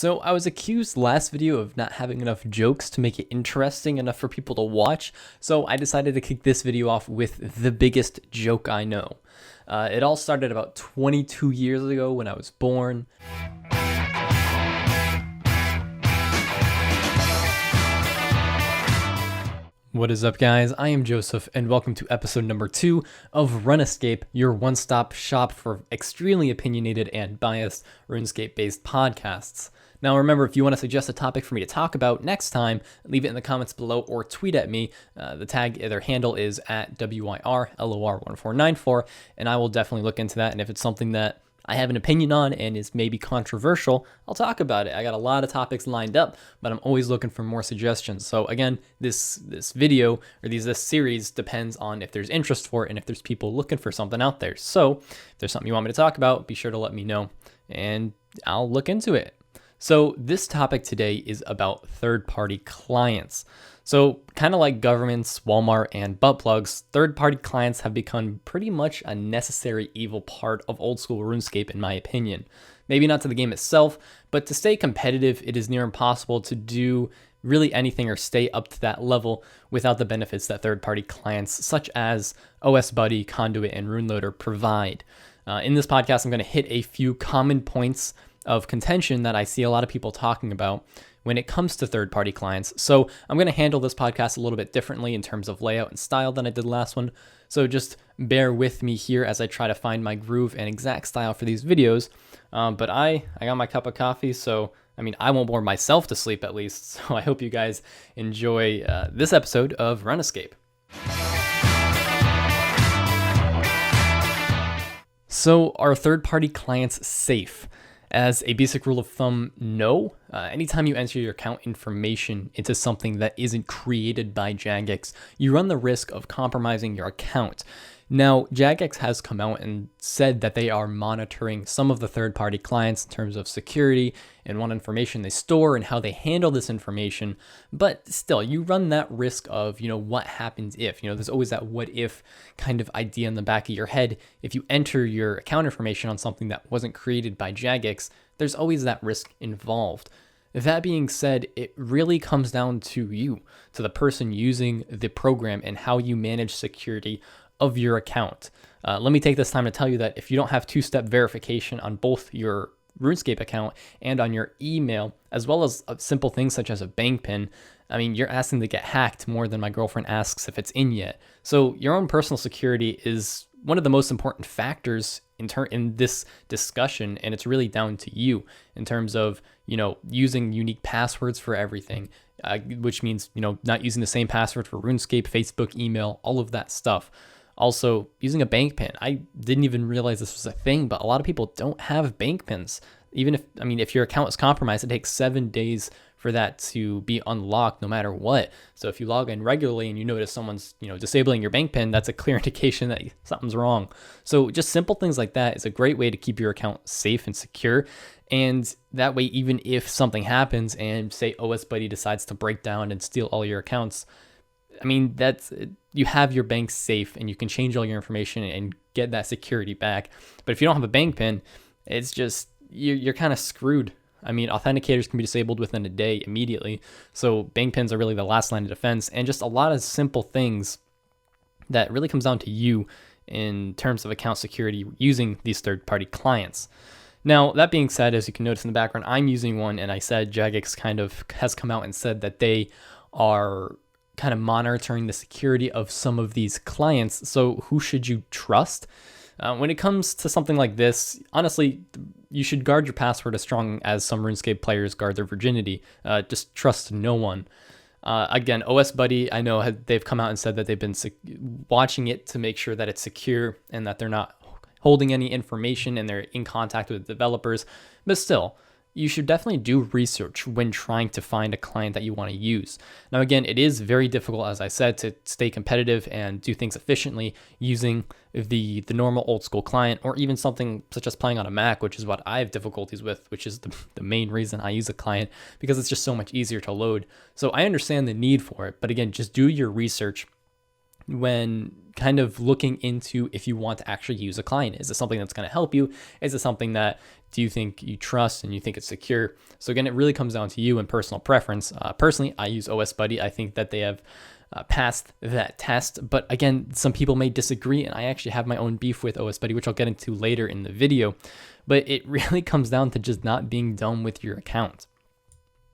So I was accused last video of not having enough jokes to make it interesting enough for people to watch, so I decided to kick this video off with the biggest joke I know. It all started about 22 years ago when I was born. What is up, guys? I am Joseph, and welcome to episode number 2 of Run.escape, your one-stop shop for extremely opinionated and biased RuneScape-based podcasts. Now remember, if you want to suggest a topic for me to talk about next time, leave it in the comments below or tweet at me. Their handle is at WYRLOR1494, and I will definitely look into that, and if it's something that I have an opinion on and is maybe controversial, I'll talk about it. I got a lot of topics lined up, but I'm always looking for more suggestions. So again, this video or this series depends on if there's interest for it and if there's people looking for something out there. So if there's something you want me to talk about, be sure to let me know and I'll look into it. So this topic today is about third-party clients. So kind of like governments, Walmart, and butt plugs, third-party clients have become pretty much a necessary evil part of old school RuneScape in my opinion. Maybe not to the game itself, but to stay competitive, it is near impossible to do really anything or stay up to that level without the benefits that third-party clients such as OSBuddy, Konduit, and Runeloader provide. In this podcast, I'm going to hit a few common points of contention that I see a lot of people talking about when it comes to third-party clients. So I'm going to handle this podcast a little bit differently in terms of layout and style than I did last one. So just bear with me here as I try to find my groove and exact style for these videos. But I got my cup of coffee, so I won't bore myself to sleep at least. So I hope you guys enjoy this episode of Run.escape. So are third-party clients safe? As a basic rule of thumb, no. Anytime you enter your account information into something that isn't created by Jagex, you run the risk of compromising your account. Now, Jagex has come out and said that they are monitoring some of the third-party clients in terms of security and what information they store and how they handle this information. But still, you run that risk of, what happens if, there's always that what if kind of idea in the back of your head. If you enter your account information on something that wasn't created by Jagex, there's always that risk involved. That being said, it really comes down to you, to the person using the program and how you manage security of your account. Let me take this time to tell you that if you don't have two-step verification on both your RuneScape account and on your email, as well as simple things such as a bank pin, you're asking to get hacked more than my girlfriend asks if it's in yet. So your own personal security is one of the most important factors in this discussion, and it's really down to you in terms of, using unique passwords for everything, which means, not using the same password for RuneScape, Facebook, email, all of that stuff. Also, using a bank pin. I didn't even realize this was a thing, but a lot of people don't have bank pins. Even if your account is compromised, it takes 7 days for that to be unlocked no matter what. So if you log in regularly and you notice someone's, disabling your bank pin, that's a clear indication that something's wrong. So just simple things like that is a great way to keep your account safe and secure. And that way, even if something happens and say OSBuddy decides to break down and steal all your accounts, you have your bank safe and you can change all your information and get that security back. But if you don't have a bank pin, it's just, you're kind of screwed. Authenticators can be disabled within a day immediately. So bank pins are really the last line of defense, and just a lot of simple things that really comes down to you in terms of account security using these third-party clients. Now, that being said, as you can notice in the background, I'm using one, and I said Jagex kind of has come out and said that they are kind of monitoring the security of some of these clients. So who should you trust? When it comes to something like this, honestly, you should guard your password as strong as some RuneScape players guard their virginity. Just trust no one. Again, OSBuddy, I know they've come out and said that they've been watching it to make sure that it's secure and that they're not holding any information and they're in contact with developers. But still, you should definitely do research when trying to find a client that you want to use. Now, again, it is very difficult, as I said, to stay competitive and do things efficiently using the normal old school client, or even something such as playing on a Mac, which is what I have difficulties with, which is the main reason I use a client, because it's just so much easier to load. So I understand the need for it, but again, just do your research when kind of looking into if you want to actually use a client. Is it something that's going to help you? Is it something that do you think you trust and you think it's secure? So again, it really comes down to you and personal preference. Personally, I use OSBuddy. I think that they have passed that test, but again, some people may disagree, and I actually have my own beef with OSBuddy, which I'll get into later in the video. But it really comes down to just not being dumb with your account.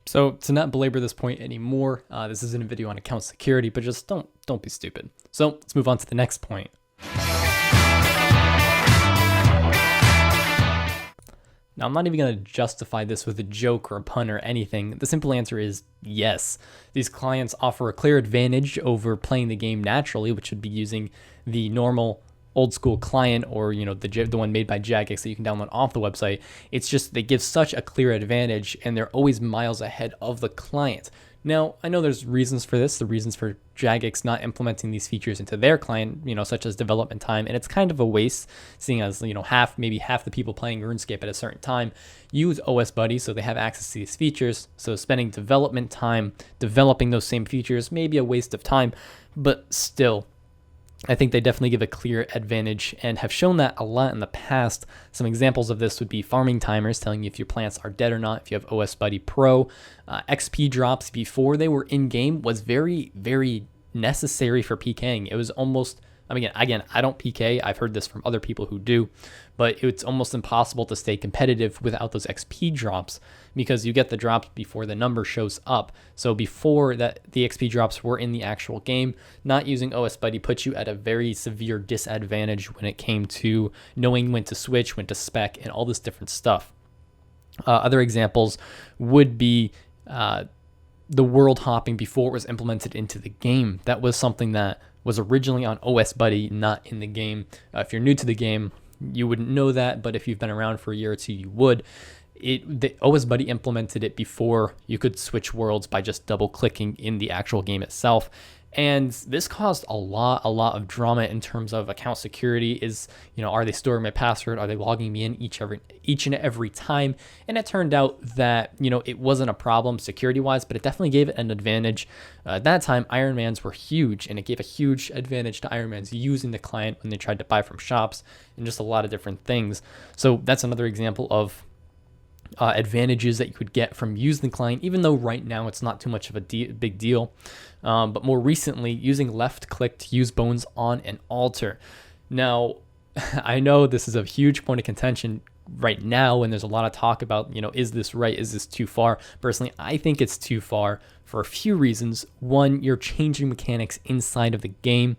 So to not belabor this point anymore, this isn't a video on account security, but just don't be stupid. So let's move on to the next point. Now, I'm not even going to justify this with a joke or a pun or anything. The simple answer is yes. These clients offer a clear advantage over playing the game naturally, which would be using the normal old school client, or the one made by Jagex that you can download off the website. It's just they give such a clear advantage, and they're always miles ahead of the client. Now, I know there's reasons for this, the reasons for Jagex not implementing these features into their client, such as development time, and it's kind of a waste, seeing as, maybe half the people playing RuneScape at a certain time use OSBuddy, so they have access to these features, so spending development time developing those same features may be a waste of time, but still, I think they definitely give a clear advantage and have shown that a lot in the past. Some examples of this would be farming timers telling you if your plants are dead or not if you have OSBuddy Pro. XP drops before they were in-game was very, very necessary for PKing. It was almost, again, I don't PK. I've heard this from other people who do, but it's almost impossible to stay competitive without those XP drops because you get the drops before the number shows up. So before that, the XP drops were in the actual game. Not using OSBuddy puts you at a very severe disadvantage when it came to knowing when to switch, when to spec, and all this different stuff. Other examples would be the world hopping before it was implemented into the game. That was something that was originally on OSBuddy, not in the game. If you're new to the game, you wouldn't know that, but if you've been around for a year or two, you would. The OSBuddy implemented it before you could switch worlds by just double clicking in the actual game itself. And this caused a lot of drama in terms of account security. Are they storing my password? Are they logging me in each and every time? And it turned out that, it wasn't a problem security-wise, but it definitely gave it an advantage. At that time, Ironmans were huge, and it gave a huge advantage to Ironmans using the client when they tried to buy from shops and just a lot of different things. So that's another example of advantages that you could get from using the client, even though right now it's not too much of a big deal. But more recently, using left click to use bones on an altar. Now, I know this is a huge point of contention right now, and there's a lot of talk about, is this right? Is this too far? Personally, I think it's too far for a few reasons. One, you're changing mechanics inside of the game.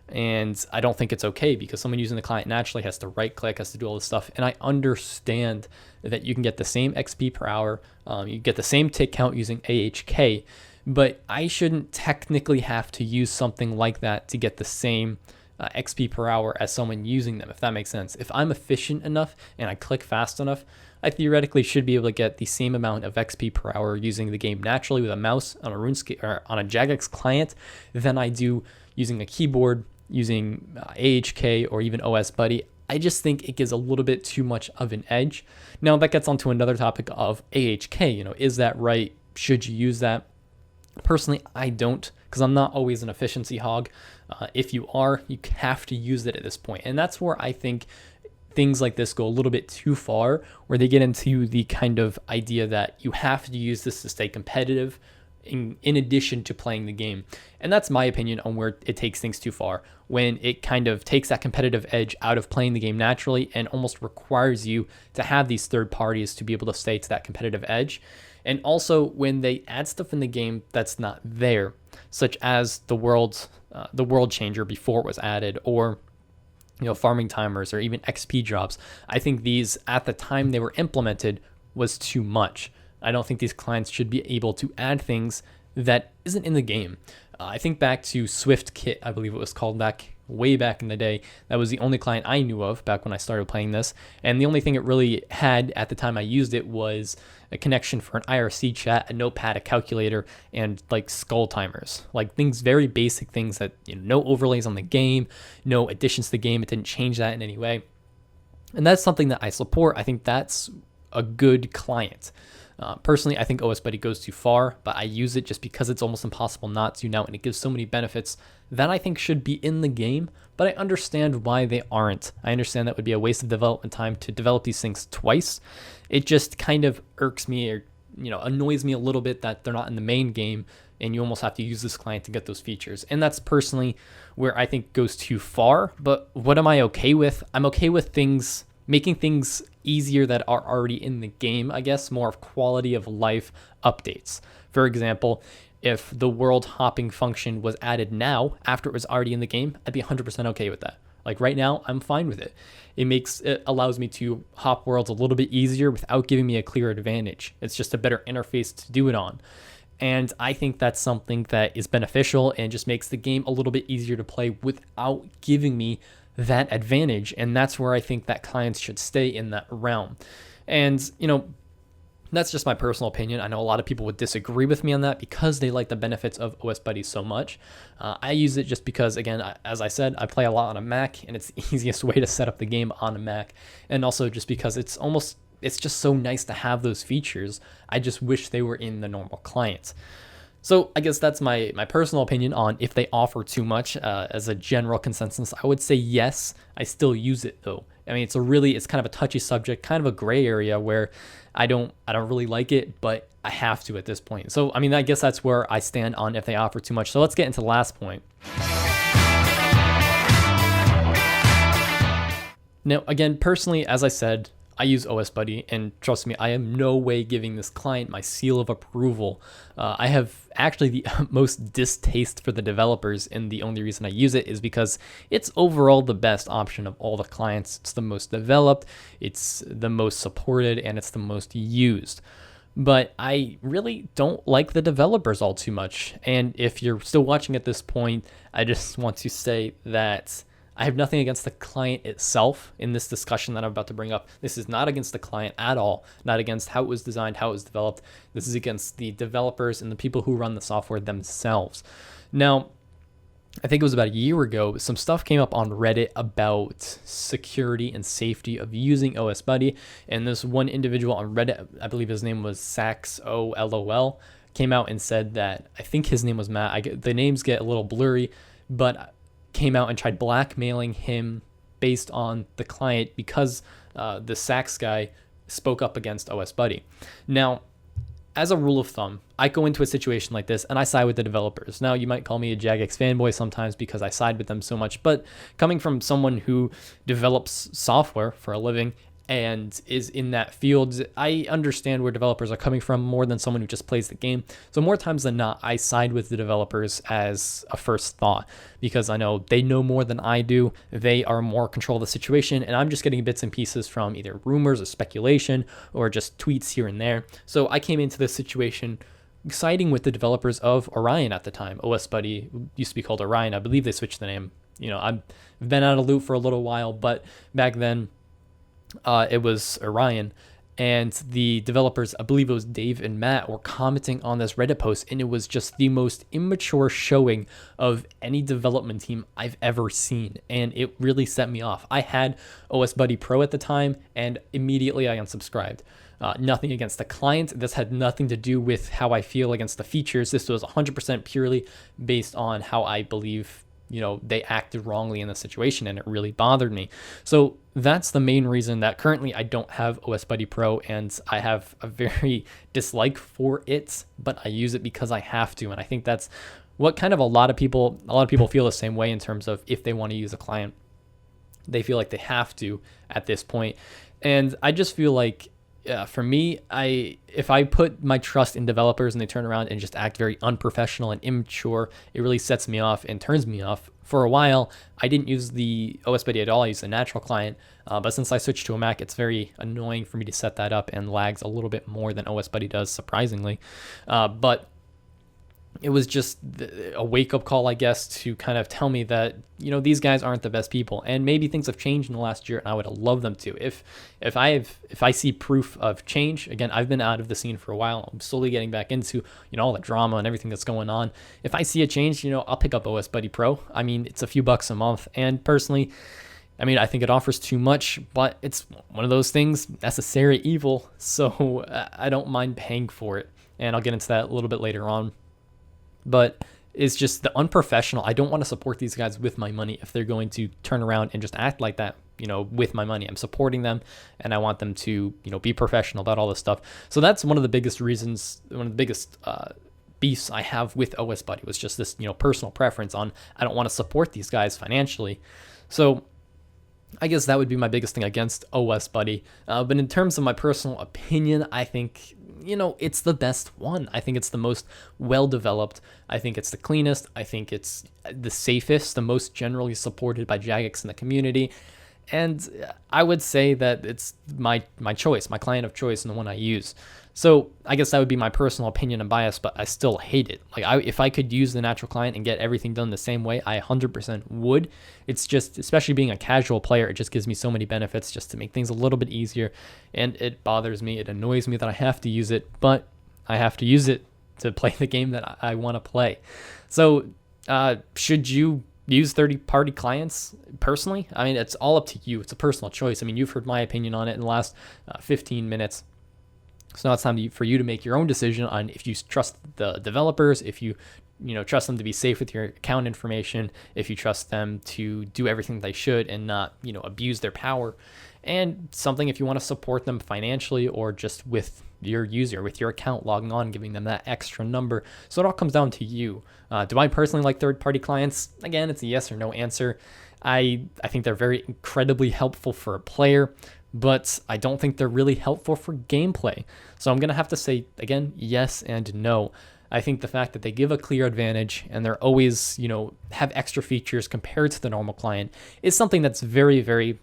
And I don't think it's okay because someone using the client naturally has to right click, has to do all this stuff. And I understand that you can get the same XP per hour. You get the same tick count using AHK, but I shouldn't technically have to use something like that to get the same XP per hour as someone using them, if that makes sense. If I'm efficient enough and I click fast enough, I theoretically should be able to get the same amount of XP per hour using the game naturally with a mouse on a RuneScape or on a Jagex client than I do using a keyboard, using AHK or even OSBuddy. I just think it gives a little bit too much of an edge. Now that gets onto another topic of AHK. Is that right? Should you use that? Personally, I don't, because I'm not always an efficiency hog. If you are, you have to use it at this point. And that's where I think things like this go a little bit too far, where they get into the kind of idea that you have to use this to stay competitive in addition to playing the game. And that's my opinion on where it takes things too far, when it kind of takes that competitive edge out of playing the game naturally and almost requires you to have these third parties to be able to stay to that competitive edge. And also when they add stuff in the game that's not there, such as the world changer before it was added, or farming timers, or even XP drops. I think these, at the time they were implemented, was too much. I don't think these clients should be able to add things that isn't in the game. I think back to SwiftKit, I believe it was called, way back in the day. That was the only client I knew of back when I started playing this. And the only thing it really had at the time I used it was a connection for an IRC chat, a notepad, a calculator, and skull timers. Things, very basic things that, no overlays on the game, no additions to the game. It didn't change that in any way. And that's something that I support. I think that's a good client. Personally, I think OSBuddy goes too far, but I use it just because it's almost impossible not to now, and it gives so many benefits that I think should be in the game, but I understand why they aren't. I understand that would be a waste of development time to develop these things twice. It just kind of irks me, or annoys me a little bit that they're not in the main game and you almost have to use this client to get those features. And that's personally where I think goes too far. But what am I okay with? I'm okay with making things easier that are already in the game, I guess, more of quality of life updates. For example, if the world hopping function was added now after it was already in the game, I'd be 100% okay with that. Like right now, I'm fine with it. It allows me to hop worlds a little bit easier without giving me a clear advantage. It's just a better interface to do it on. And I think that's something that is beneficial and just makes the game a little bit easier to play without giving me that advantage. And that's where I think that clients should stay in that realm. And, that's just my personal opinion. I know a lot of people would disagree with me on that because they like the benefits of OSBuddy so much. I use it just because, again, as I said, I play a lot on a Mac, and it's the easiest way to set up the game on a Mac. And also just because it's just so nice to have those features. I just wish they were in the normal client. So I guess that's my personal opinion on if they offer too much. As a general consensus, I would say yes. I still use it though. I mean, it's kind of a touchy subject, kind of a gray area where I don't really like it, but I have to at this point. So I mean, I guess that's where I stand on if they offer too much. So let's get into the last point. Now, again, personally, as I said, I use OSBuddy, and trust me, I am no way giving this client my seal of approval. I have actually the most distaste for the developers, and the only reason I use it is because it's overall the best option of all the clients. It's the most developed, it's the most supported, and it's the most used. But I really don't like the developers all too much. And if you're still watching at this point, I just want to say that I have nothing against the client itself in this discussion that I'm about to bring up. This is not against the client at all, not against how it was designed, how it was developed. This is against the developers and the people who run the software themselves. Now, I think it was about a year ago, some stuff came up on Reddit about security and safety of using OSBuddy. And this one individual on Reddit, I believe his name was SaxOLOL, came out and said that, I think his name was Matt. The names get a little blurry, but came out and tried blackmailing him based on the client because the Sax guy spoke up against OSBuddy. Now, as a rule of thumb, I go into a situation like this and I side with the developers. Now, you might call me a Jagex fanboy sometimes because I side with them so much, but coming from someone who develops software for a living and is in that field, I understand where developers are coming from more than someone who just plays the game. So more times than not, I side with the developers as a first thought because I know they know more than I do. They are more control of the situation, and I'm just getting bits and pieces from either rumors or speculation or just tweets here and there. So I came into this situation siding with the developers of Orion at the time. OSBuddy used to be called Orion. I believe they switched the name. I've been out of the loop for a little while, but back then, it was Orion, and the developers, I believe it was Dave and Matt, were commenting on this Reddit post, and it was just the most immature showing of any development team I've ever seen, and it really set me off. I had OSBuddy Pro at the time, and immediately I unsubscribed. Nothing against the client. This had nothing to do with how I feel against the features. This was 100% purely based on how I believe they acted wrongly in the situation, and it really bothered me. So that's the main reason that currently I don't have OSBuddy Pro, and I have a very dislike for it, but I use it because I have to. And I think that's what kind of a lot of people feel the same way in terms of if they want to use a client, they feel like they have to at this point. And I just feel like, for me, if I put my trust in developers and they turn around and just act very unprofessional and immature, it really sets me off and turns me off. For a while, I didn't use the OSBuddy at all. I used the natural client, but since I switched to a Mac, it's very annoying for me to set that up and lags a little bit more than OSBuddy does, surprisingly. But it was just a wake-up call, I guess, to kind of tell me that, these guys aren't the best people. And maybe things have changed in the last year, and I would love them to. If I see proof of change, again, I've been out of the scene for a while. I'm slowly getting back into, all the drama and everything that's going on. If I see a change, I'll pick up OSBuddy Pro. I mean, it's a few bucks a month. And personally, I mean, I think it offers too much, but it's one of those things, necessary evil, so I don't mind paying for it. And I'll get into that a little bit later on. But it's just the unprofessional. I don't want to support these guys with my money if they're going to turn around and just act like that, with my money. I'm supporting them, and I want them to, be professional about all this stuff. So that's one of the biggest reasons, one of the biggest beefs I have with OSBuddy was just this, personal preference on, I don't want to support these guys financially. So I guess that would be my biggest thing against OSBuddy. But in terms of my personal opinion, I think, it's the best one. I think it's the most well-developed. I think it's the cleanest. I think it's the safest, the most generally supported by Jagex in the community. And I would say that it's my choice, my client of choice, and the one I use. So I guess that would be my personal opinion and bias, but I still hate it. If I could use the natural client and get everything done the same way, I 100% would. It's just, especially being a casual player, it just gives me so many benefits just to make things a little bit easier. And it bothers me, it annoys me that I have to use it, but I have to use it to play the game that I want to play. So should you use third-party clients? Personally, I mean, it's all up to you. It's a personal choice. I mean, you've heard my opinion on it in the last 15 minutes. So now it's time for you to make your own decision on if you trust the developers, if you trust them to be safe with your account information, if you trust them to do everything they should and not, abuse their power, and something if you want to support them financially or just with your user, with your account logging on, giving them that extra number. So it all comes down to you. Do I personally like third-party clients? Again, it's a yes or no answer. I think they're very incredibly helpful for a player, but I don't think they're really helpful for gameplay. So I'm going to have to say, again, yes and no. I think the fact that they give a clear advantage and they're always, have extra features compared to the normal client is something that's very, very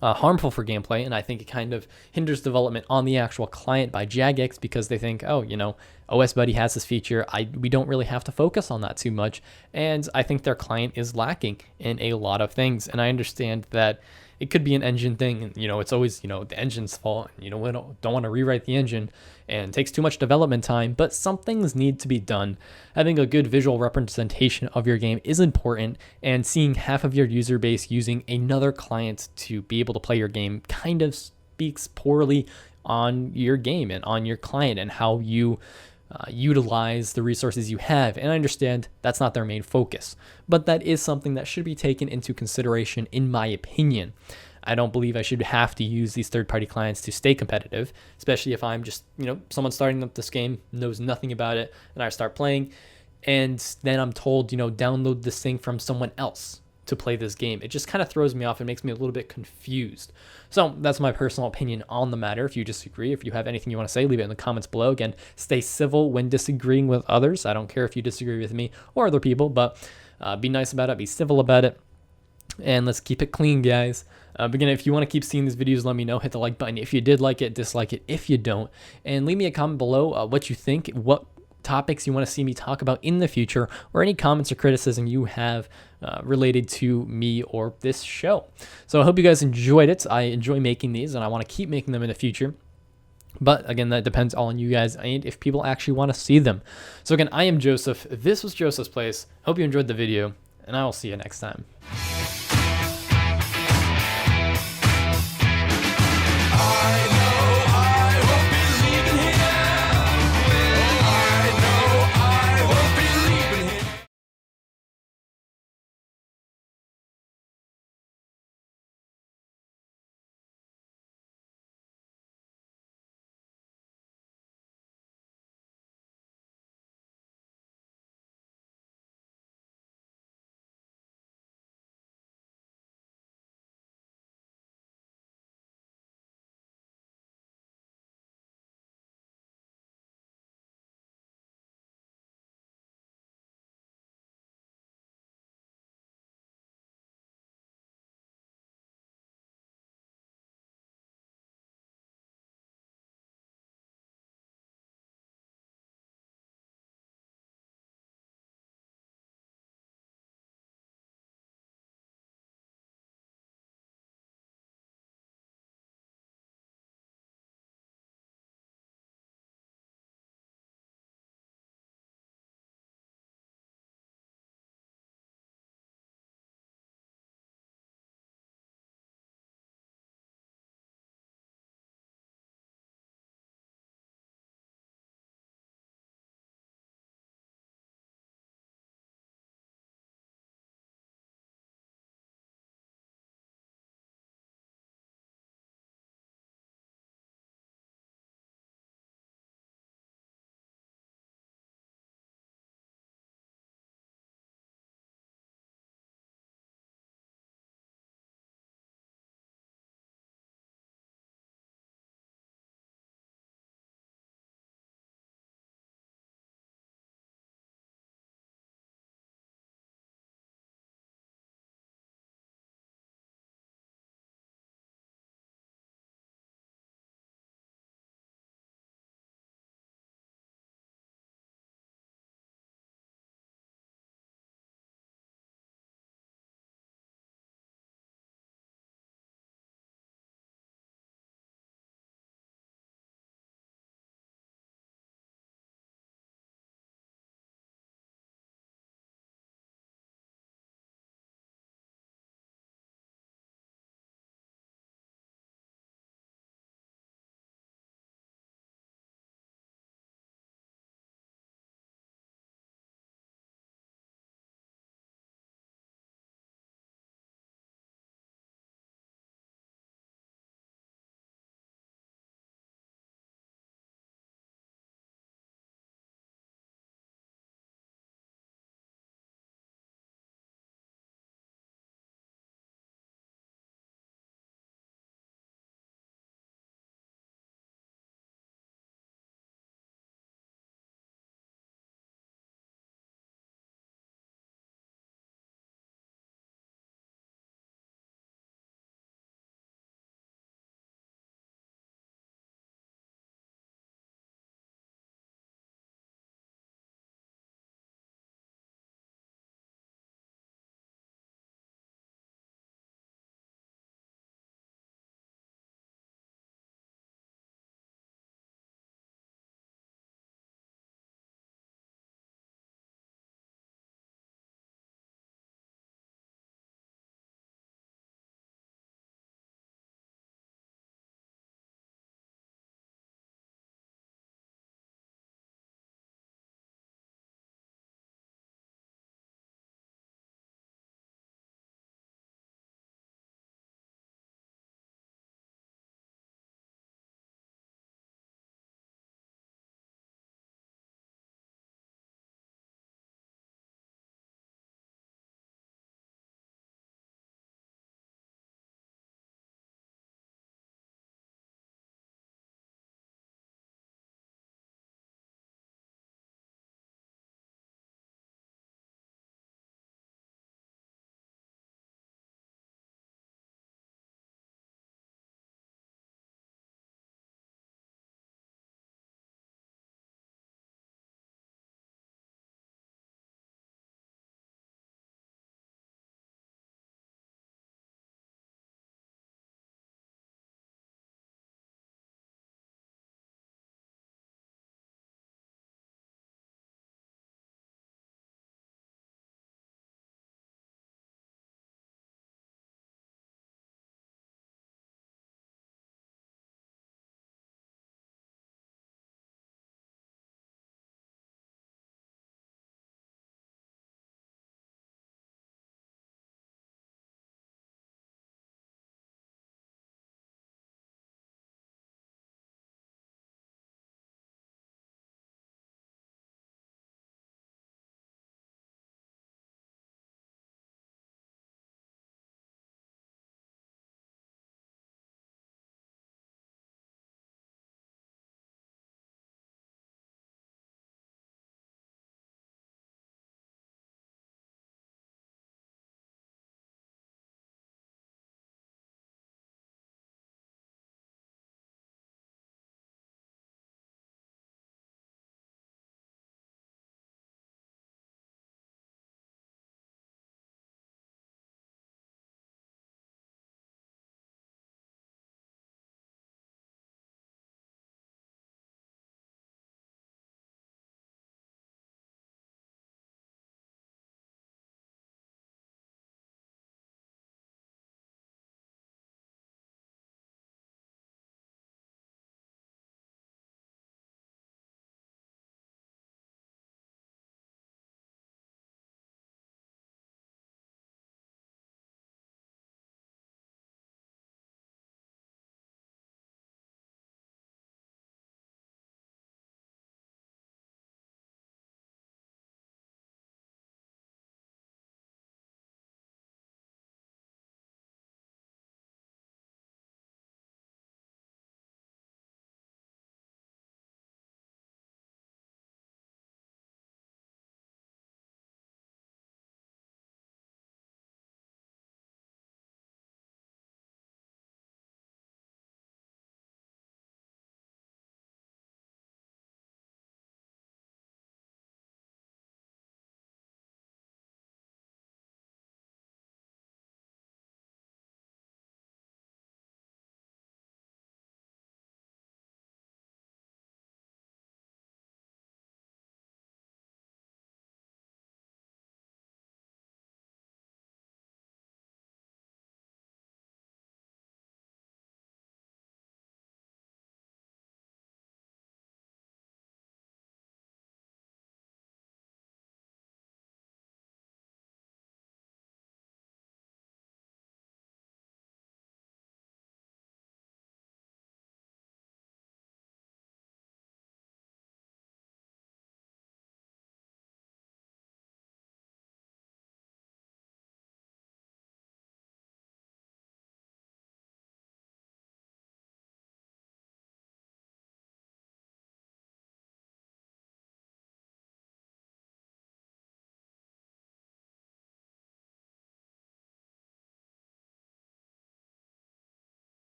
harmful for gameplay, and I think it kind of hinders development on the actual client by Jagex because they think, oh, OSBuddy has this feature, we don't really have to focus on that too much, and I think their client is lacking in a lot of things, and I understand that it could be an engine thing, and it's always the engine's fault, and we don't want to rewrite the engine, and it takes too much development time, but some things need to be done. Having a good visual representation of your game is important, and seeing half of your user base using another client to be able to play your game kind of speaks poorly on your game and on your client and how you utilize the resources you have. And I understand that's not their main focus, but that is something that should be taken into consideration in my opinion. I don't believe I should have to use these third-party clients to stay competitive, especially if I'm just, someone starting up this game, knows nothing about it, and I start playing, and then I'm told, download this thing from someone else to play this game. It just kind of throws me off and makes me a little bit confused. So that's my personal opinion on the matter. If you disagree, if you have anything you want to say, leave it in the comments below. Again, stay civil when disagreeing with others. I don't care if you disagree with me or other people, but be nice about it, be civil about it, and let's keep it clean, guys. But again, if you want to keep seeing these videos, let me know. Hit the like button if you did like it, dislike it if you don't, and leave me a comment below what you think, what topics you want to see me talk about in the future, or any comments or criticism you have related to me or this show. So I hope you guys enjoyed it. I enjoy making these, and I want to keep making them in the future. But again, that depends all on you guys and if people actually want to see them. So again, I am Joseph. This was Joseph's Place. Hope you enjoyed the video, and I will see you next time.